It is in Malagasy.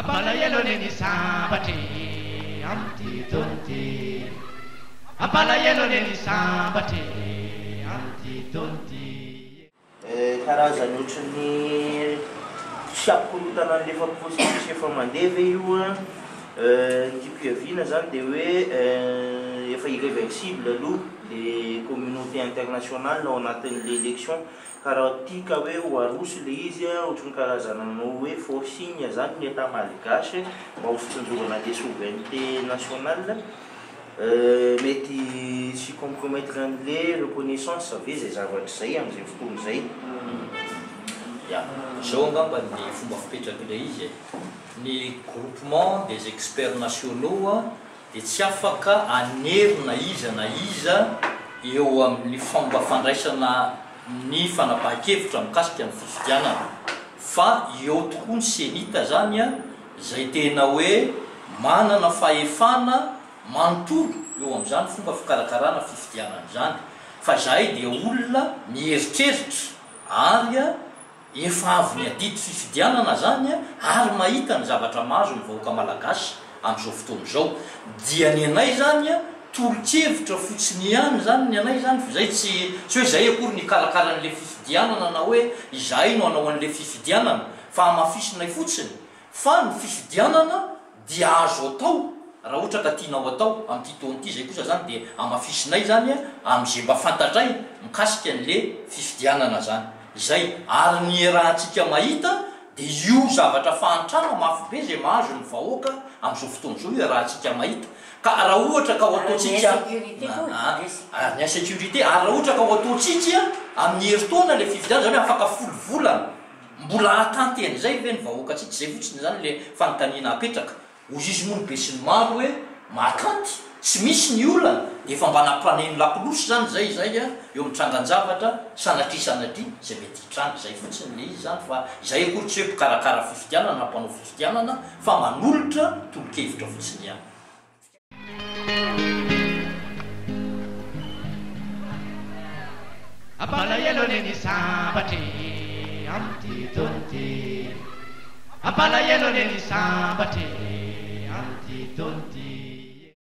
Apalaelo neni sabate amti tonti. Apalaelo neni sabate amti tonti. Karazany ohatran'ny fiakolotana lefa positif efa mandeva io typiavina zany dia hoe efa irréversible aloha le communauté internationale ao anatin'le élection karaha tika hoe ho arosy le izy ohatran'ny karazananao hoe faux signe zany ny etat malagasy mba ho fitondrovana le souveraineté nationale mety sy compromettre an'le reconnaissance ave zay zavatra zay amin'izay fotoana zay. Zao angamba ny fomba fipetraky izy ny groupement des experts nationaux dia tsy afaka anerina iza na iza eo amin'ny fomba fandraisana ny fanapahan-kevitra mikasika ny fifidianana fa eo tokoa ny senita zany zay tena hoe manana fahefana manontolo eo amin'izany fomba fikarakarana fifidianana zany fa zahay dia olona mieritreritra ary efa avy ny adity fifidianana zany ary mahita ny zavatra mahazo ny vahoaka malagasy amin'izao fotoana izao dia ny anay zany tolo-kevitra fotsiny ihany zany ny anay zany fa zay tsy hoe zay akory ny karakaran'le fifidianana na hoe izahay no anao an'le fifidianana fa amafisinay fotsiny fa ny fifidianana dia azo atao raha ohatra ka tianao atao amin'ity taon'ity zay kosa zany dia amafisinay zany amin'izay mba fantatray mikasika an'le fifidianana zany izay ary ny rahantsika mahita dia io zavatra fahantrana mafy be zay mahazo ny vahoaka amin'izao fotoana izao io rahantsika mahita ka raha ohatra ka ho ataontsika ny insécurité ary raha ohatra ka ho ataontsika amin'ny herintaona le fifidianana zany afaka folo volana mbola atanteny zay ve ny vahoaka atsika zay fotsiny zany le fanontaniana apetraka ozizy mono be sy ny maro hoe matanty tsy misy ny olana dia efa mba nampraneny lapilosy zany zay eo mitrangan-javatra sanatria zay mety hitranga zay fotsiny le izy zany fa izay akory tsy hoe mpikarakara fifidianana na mpanao fifidianana fa manolotra tolo-kevitra fotsiny ihany. Apalaelo neni sabate amti tonti. Apalaelo neni sabate amti tonti.